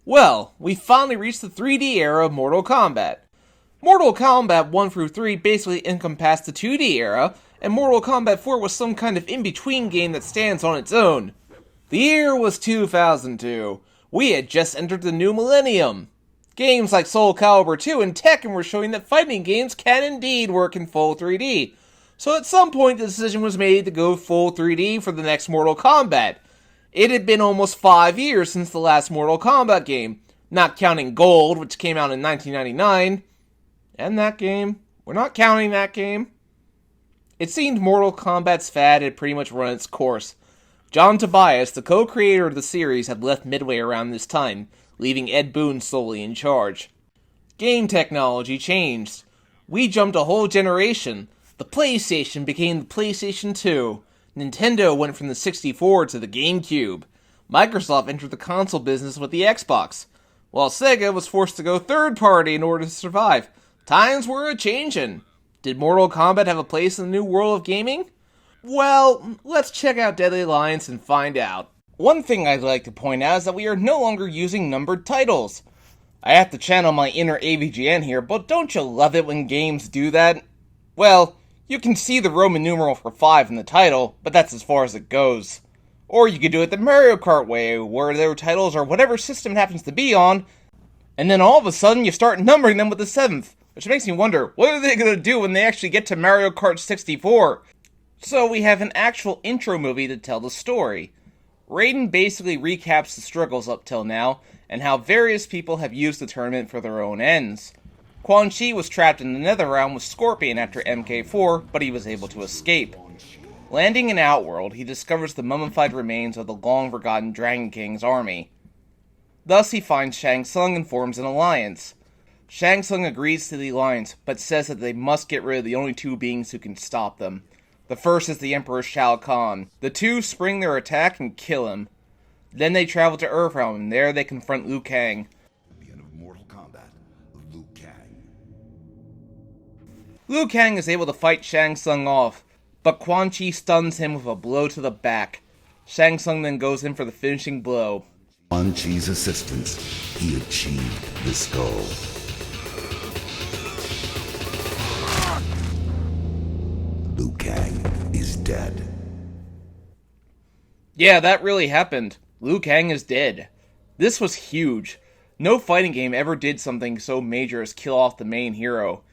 Well, we finally reached the 3D era of Mortal Kombat. Mortal Kombat 1 through 3 basically encompassed the 2D era, and Mortal Kombat 4 was some kind of in-between game that stands on its own. The year was 2002. We had just entered the new millennium. Games like Soul Calibur 2 and Tekken were showing that fighting games can indeed work in full 3D. So at some point the decision was made to go full 3D for the next Mortal Kombat. It had been almost 5 years since the last Mortal Kombat game, not counting Gold, which came out in 1999. And that game. We're not counting that game. It seemed Mortal Kombat's fad had pretty much run its course. John Tobias, the co-creator of the series, had left Midway around this time, leaving Ed Boon solely in charge. Game technology changed. We jumped a whole generation. The PlayStation became the PlayStation 2. Nintendo went from the 64 to the GameCube. Microsoft entered the console business with the Xbox, while Sega was forced to go third-party in order to survive. Times were a-changin'. Did Mortal Kombat have a place in the new world of gaming? Well, let's check out Deadly Alliance and find out. One thing I'd like to point out is that we are no longer using numbered titles. I have to channel my inner AVGN here, but don't you love it when games do that? Well, you can see the Roman numeral for 5 in the title, but that's as far as it goes. Or you could do it the Mario Kart way, where their titles are whatever system it happens to be on, and then all of a sudden you start numbering them with the 7th, which makes me wonder, what are they going to do when they actually get to Mario Kart 64? So we have an actual intro movie to tell the story. Raiden basically recaps the struggles up till now, and how various people have used the tournament for their own ends. Quan Chi was trapped in the Nether Realm with Scorpion after MK4, but he was able to escape. Landing in Outworld, he discovers the mummified remains of the long-forgotten Dragon King's army. Thus he finds Shang Tsung and forms an alliance. Shang Tsung agrees to the alliance, but says that they must get rid of the only two beings who can stop them. The first is the Emperor Shao Kahn. The two spring their attack and kill him. Then they travel to Earthrealm, and there they confront Liu Kang. Liu Kang is able to fight Shang Tsung off, but Quan Chi stuns him with a blow to the back. Shang Tsung then goes in for the finishing blow. Quan Chi's assistance, he achieved this goal. Liu Kang is dead. Yeah, that really happened. Liu Kang is dead. This was huge. No fighting game ever did something so major as kill off the main hero.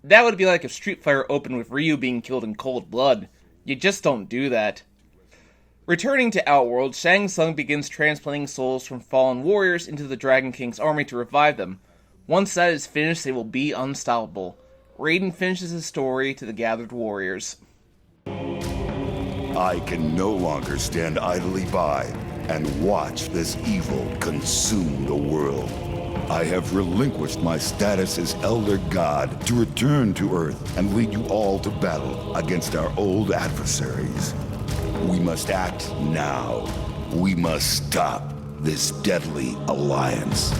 That would be like if Street Fighter opened with Ryu being killed in cold blood. You just don't do that. Returning to Outworld, Shang Tsung begins transplanting souls from fallen warriors into the Dragon King's army to revive them. Once that is finished, they will be unstoppable. Raiden finishes his story to the gathered warriors. I can no longer stand idly by and watch this evil consume the world. I have relinquished my status as Elder God to return to Earth and lead you all to battle against our old adversaries. We must act now. We must stop this deadly alliance.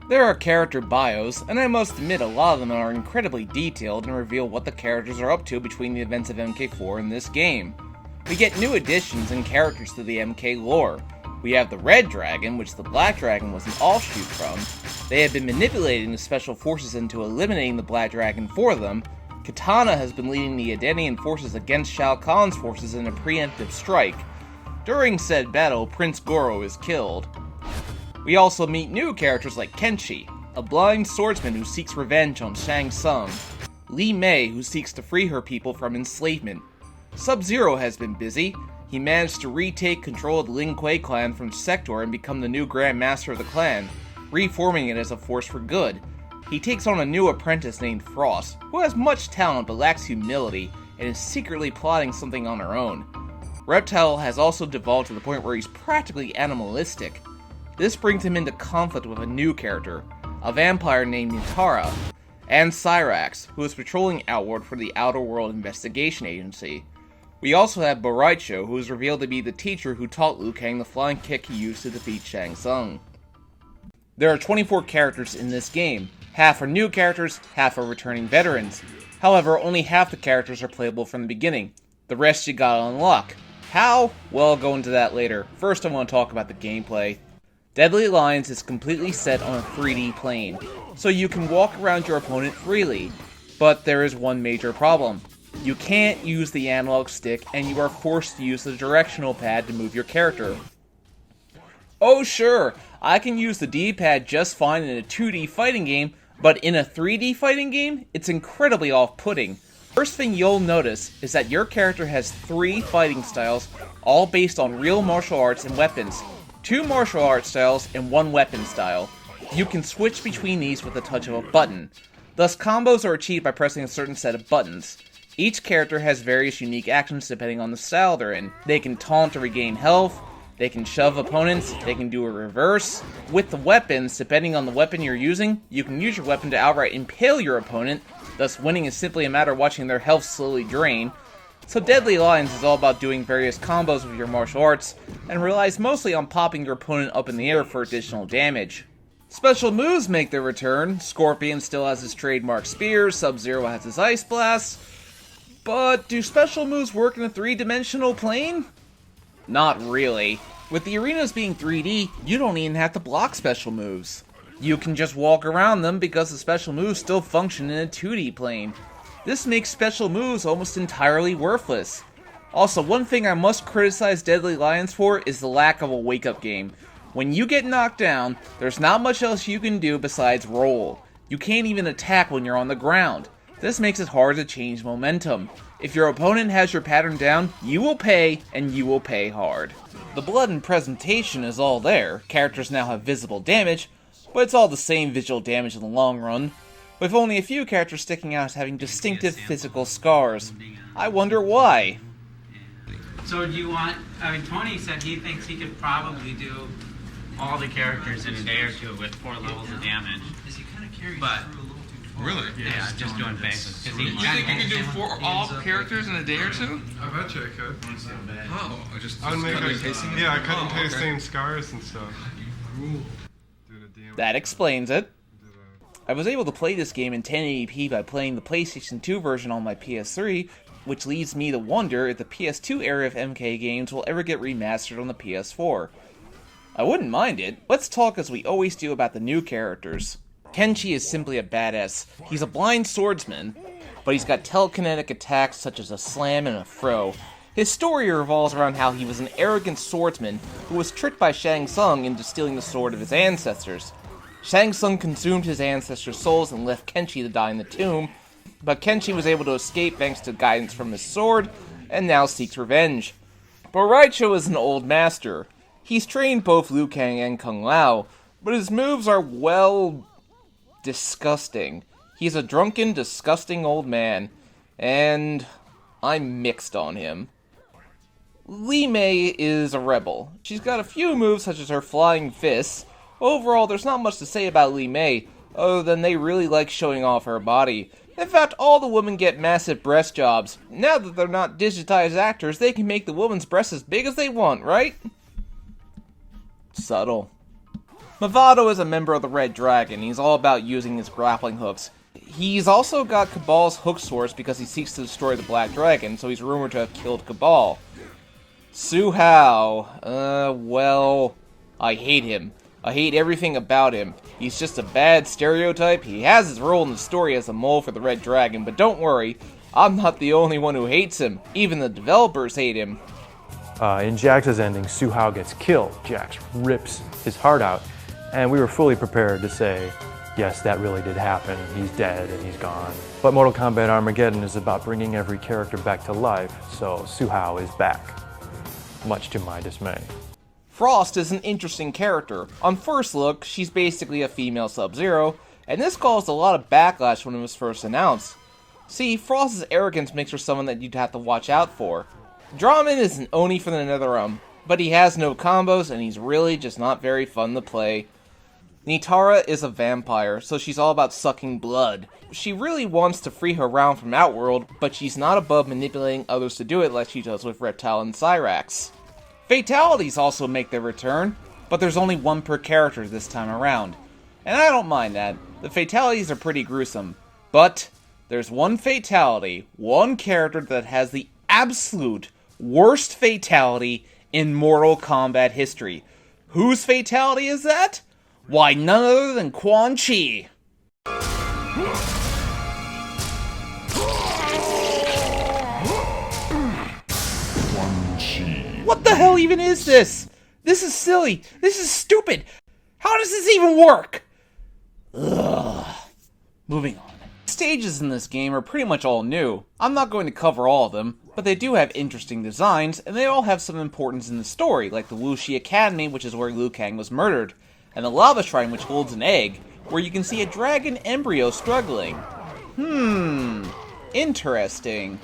There are character bios, and I must admit a lot of them are incredibly detailed and reveal what the characters are up to between the events of MK4 and this game. We get new additions and characters to the MK lore. We have the Red Dragon, which the Black Dragon was an offshoot from. They have been manipulating the Special Forces into eliminating the Black Dragon for them. Kitana has been leading the Edenian forces against Shao Kahn's forces in a preemptive strike. During said battle, Prince Goro is killed. We also meet new characters like Kenshi, a blind swordsman who seeks revenge on Shang Tsung, Li Mei, who seeks to free her people from enslavement. Sub-Zero has been busy. He managed to retake control of the Lin Kuei clan from Sector and become the new Grand Master of the clan, reforming it as a force for good. He takes on a new apprentice named Frost, who has much talent but lacks humility, and is secretly plotting something on her own. Reptile has also devolved to the point where he's practically animalistic. This brings him into conflict with a new character, a vampire named Nitara, and Cyrax, who is patrolling Outward for the Outer World Investigation Agency. We also have Boraicho, who is revealed to be the teacher who taught Liu Kang the flying kick he used to defeat Shang Tsung. There are 24 characters in this game. Half are new characters, half are returning veterans. However, only half the characters are playable from the beginning. The rest you gotta unlock. How? Well, I'll go into that later. First, I want to talk about the gameplay. Deadly Alliance is completely set on a 3D plane, so you can walk around your opponent freely. But there is one major problem. You can't use the analog stick, and you are forced to use the directional pad to move your character. Oh sure, I can use the D-pad just fine in a 2D fighting game, but in a 3D fighting game, it's incredibly off-putting. First thing you'll notice is that your character has 3 fighting styles, all based on real martial arts and weapons. 2 martial arts styles and 1 weapon style. You can switch between these with the touch of a button. Thus, combos are achieved by pressing a certain set of buttons. Each character has various unique actions depending on the style they're in. They can taunt to regain health, they can shove opponents, they can do a reverse. With the weapons, depending on the weapon you're using, you can use your weapon to outright impale your opponent, thus winning is simply a matter of watching their health slowly drain. So Deadly Alliance is all about doing various combos with your martial arts, and relies mostly on popping your opponent up in the air for additional damage. Special moves make their return. Scorpion still has his trademark spears, Sub-Zero has his ice blasts. But do special moves work in a 3-dimensional plane? Not really. With the arenas being 3D, you don't even have to block special moves. You can just walk around them because the special moves still function in a 2D plane. This makes special moves almost entirely worthless. Also, one thing I must criticize Deadly Alliance for is the lack of a wake-up game. When you get knocked down, there's not much else you can do besides roll. You can't even attack when you're on the ground. This makes it hard to change momentum. If your opponent has your pattern down, you will pay, and you will pay hard. The blood and presentation is all there. Characters now have visible damage, but it's all the same visual damage in the long run, with only a few characters sticking out as having distinctive physical scars. I wonder why. So do you want, Tony said he thinks he could probably do all the characters in a day or two with 4 levels of damage. But really? yeah, just doing basics. You think you can do all characters in a day or two? I bet you I could. Oh, I would make cut and it. pasting it? Yeah, I cut and Oh, paste okay. same scars and stuff. That explains it. I was able to play this game in 1080p by playing the PlayStation 2 version on my PS3, which leads me to wonder if the PS2 era of MK games will ever get remastered on the PS4. I wouldn't mind it. Let's talk as we always do about the new characters. Kenshi is simply a badass. He's a blind swordsman, but he's got telekinetic attacks such as a slam and a throw. His story revolves around how he was an arrogant swordsman who was tricked by Shang Tsung into stealing the sword of his ancestors. Shang Tsung consumed his ancestors' souls and left Kenshi to die in the tomb, but Kenshi was able to escape thanks to guidance from his sword, and now seeks revenge. But Raicho is an old master. He's trained both Liu Kang and Kung Lao, but his moves are, well, disgusting. He's a drunken, disgusting old man, and I'm mixed on him. Li Mei is a rebel. She's got a few moves such as her flying fists. Overall, there's not much to say about Li Mei, other than they really like showing off her body. In fact, all the women get massive breast jobs. Now that they're not digitized actors, they can make the woman's breasts as big as they want, right? Subtle. Mavado is a member of the Red Dragon. He's all about using his grappling hooks. He's also got Cabal's hook source because he seeks to destroy the Black Dragon, so he's rumored to have killed Cabal. Su Hao. Well, I hate him. I hate everything about him. He's just a bad stereotype. He has his role in the story as a mole for the Red Dragon, but don't worry, I'm not the only one who hates him. Even the developers hate him. In Jax's ending, Su Hao gets killed. Jax rips his heart out, and we were fully prepared to say, yes, that really did happen. He's dead and he's gone. But Mortal Kombat Armageddon is about bringing every character back to life, so Su Hao is back, much to my dismay. Frost is an interesting character. On first look, she's basically a female Sub-Zero, and this caused a lot of backlash when it was first announced. See, Frost's arrogance makes her someone that you'd have to watch out for. Draman is an Oni from the Netherrealm, but he has no combos and he's really just not very fun to play. Nitara is a vampire, so she's all about sucking blood. She really wants to free her realm from Outworld, but she's not above manipulating others to do it like she does with Reptile and Cyrax. Fatalities also make their return, but there's only one per character this time around. And I don't mind that. The fatalities are pretty gruesome. But there's one fatality, one character that has the absolute worst fatality in Mortal Kombat history. Whose fatality is that? Why, none other than Quan Chi. What the hell even is this? This is silly. This is stupid. How does this even work? Ugh. Moving on. Stages in this game are pretty much all new. I'm not going to cover all of them, but they do have interesting designs, and they all have some importance in the story, like the Wuxi Academy, which is where Liu Kang was murdered, and the Lava Shrine, which holds an egg, where you can see a dragon embryo struggling. Interesting.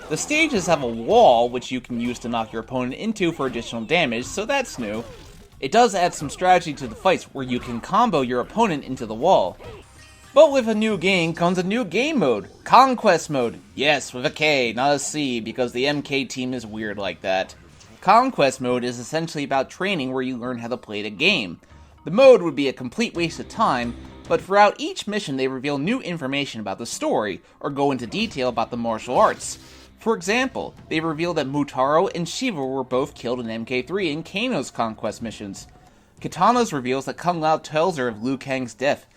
The stages have a wall, which you can use to knock your opponent into for additional damage, so that's new. It does add some strategy to the fights, where you can combo your opponent into the wall. But with a new game comes a new game mode, Conquest Mode. Yes, with a K, not a C, because the MK team is weird like that. Conquest Mode is essentially about training where you learn how to play the game. The mode would be a complete waste of time, but throughout each mission they reveal new information about the story, or go into detail about the martial arts. For example, they reveal that Mutaro and Shiva were both killed in MK3 in Kano's Conquest missions. Kitana's reveals that Kung Lao tells her of Liu Kang's death,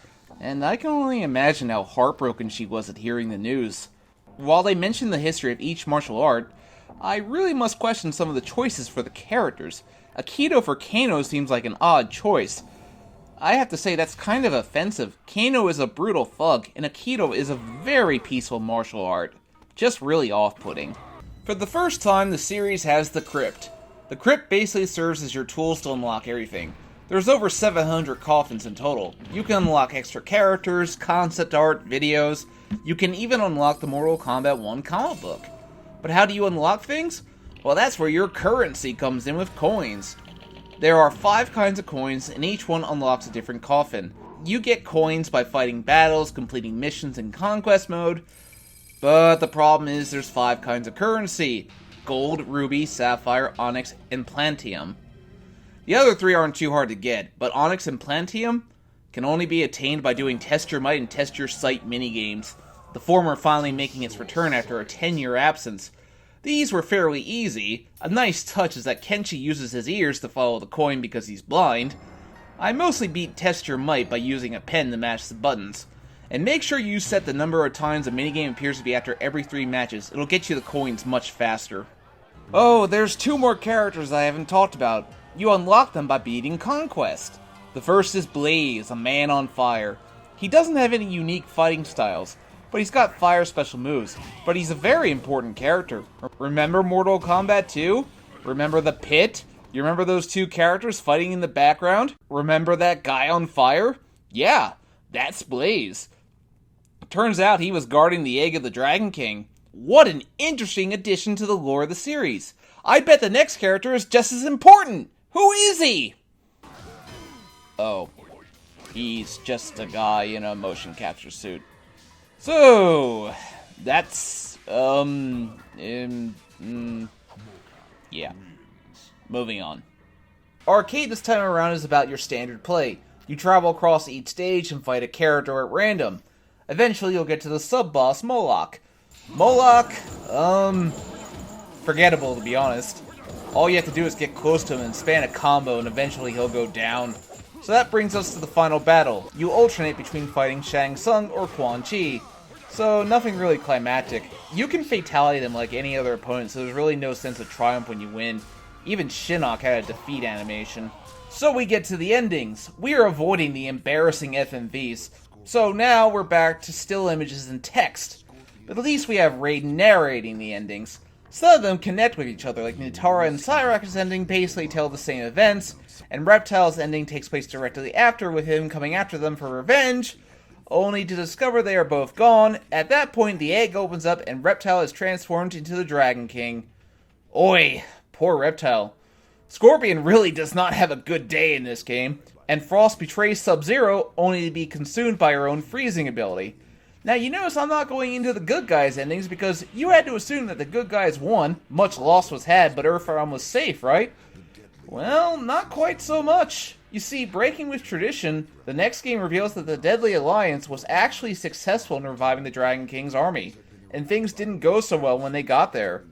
and I can only imagine how heartbroken she was at hearing the news. While they mention the history of each martial art, I really must question some of the choices for the characters. Aikido for Kano seems like an odd choice. I have to say that's kind of offensive. Kano is a brutal thug, and Aikido is a very peaceful martial art. Just really off-putting. For the first time, the series has the Crypt. The Crypt basically serves as your tools to unlock everything. There's over 700 coffins in total. You can unlock extra characters, concept art, videos. You can even unlock the Mortal Kombat 1 comic book. But how do you unlock things? Well, that's where your currency comes in with coins. There are 5 kinds of coins, and each one unlocks a different coffin. You get coins by fighting battles, completing missions in Conquest Mode, but the problem is there's 5 kinds of currency: gold, ruby, sapphire, onyx, and plantium. The other 3 aren't too hard to get, but onyx and plantium can only be attained by doing Test Your Might and Test Your Sight minigames, the former finally making its return after a 10-year absence. These were fairly easy. A nice touch is that Kenshi uses his ears to follow the coin because he's blind. I mostly beat Test Your Might by using a pen to match the buttons. And make sure you set the number of times a minigame appears to be after every 3 matches. It'll get you the coins much faster. Oh, there's 2 more characters I haven't talked about. You unlock them by beating Conquest. The first is Blaze, a man on fire. He doesn't have any unique fighting styles, but he's got fire special moves. But he's a very important character. Remember Mortal Kombat 2? Remember the pit? You remember those 2 characters fighting in the background? Remember that guy on fire? Yeah, that's Blaze. Turns out he was guarding the egg of the Dragon King. What an interesting addition to the lore of the series. I bet the next character is just as important. Who is he? Oh, he's just a guy in a motion capture suit. So, that's, yeah. Moving on. Arcade this time around is about your standard play. You travel across each stage and fight a character at random. Eventually you'll get to the sub-boss, Moloch. Moloch, forgettable to be honest. All you have to do is get close to him and spam a combo and eventually he'll go down. So that brings us to the final battle. You alternate between fighting Shang Tsung or Quan Chi. So nothing really climactic. You can fatality them like any other opponent, so there's really no sense of triumph when you win. Even Shinnok had a defeat animation. So we get to the endings. We are avoiding the embarrassing FMVs. So now we're back to still images and text. But at least we have Raiden narrating the endings. Some of them connect with each other, like Nitara and Cyrax's ending basically tell the same events, and Reptile's ending takes place directly after, with him coming after them for revenge, only to discover they are both gone. At that point, the egg opens up and Reptile is transformed into the Dragon King. Oi, poor Reptile. Scorpion really does not have a good day in this game, and Frost betrays Sub-Zero only to be consumed by her own freezing ability. Now you notice I'm not going into the good guys' endings because you had to assume that the good guys won, much loss was had, but Earthrealm was safe, right? Well, not quite so much. You see, breaking with tradition, the next game reveals that the Deadly Alliance was actually successful in reviving the Dragon King's army, and things didn't go so well when they got there.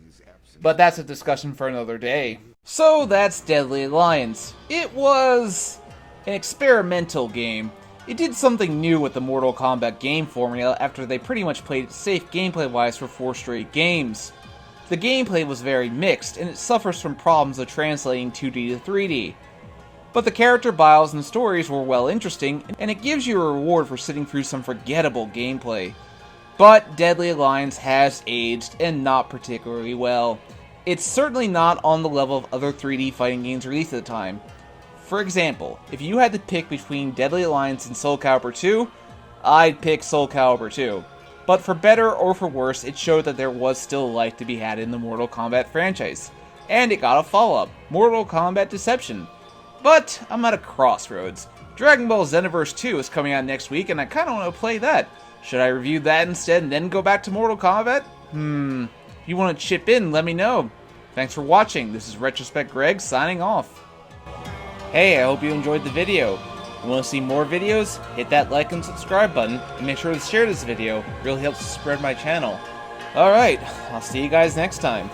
But that's a discussion for another day. So that's Deadly Alliance. It was an experimental game. It did something new with the Mortal Kombat game formula after they pretty much played it safe gameplay-wise for 4 straight games. The gameplay was very mixed, and it suffers from problems of translating 2D to 3D. But the character bios and stories were well interesting, and it gives you a reward for sitting through some forgettable gameplay. But Deadly Alliance has aged, and not particularly well. It's certainly not on the level of other 3D fighting games released at the time. For example, if you had to pick between Deadly Alliance and Soul Calibur 2, I'd pick Soul Calibur 2. But for better or for worse, it showed that there was still life to be had in the Mortal Kombat franchise. And it got a follow-up, Mortal Kombat Deception. But I'm at a crossroads. Dragon Ball Xenoverse 2 is coming out next week, and I kinda want to play that. Should I review that instead and then go back to Mortal Kombat? If you want to chip in, let me know. Thanks for watching. This is RetrospectGreg signing off. Hey, I hope you enjoyed the video. You want to see more videos? Hit that like and subscribe button, and make sure to share this video. It really helps to spread my channel. Alright, I'll see you guys next time.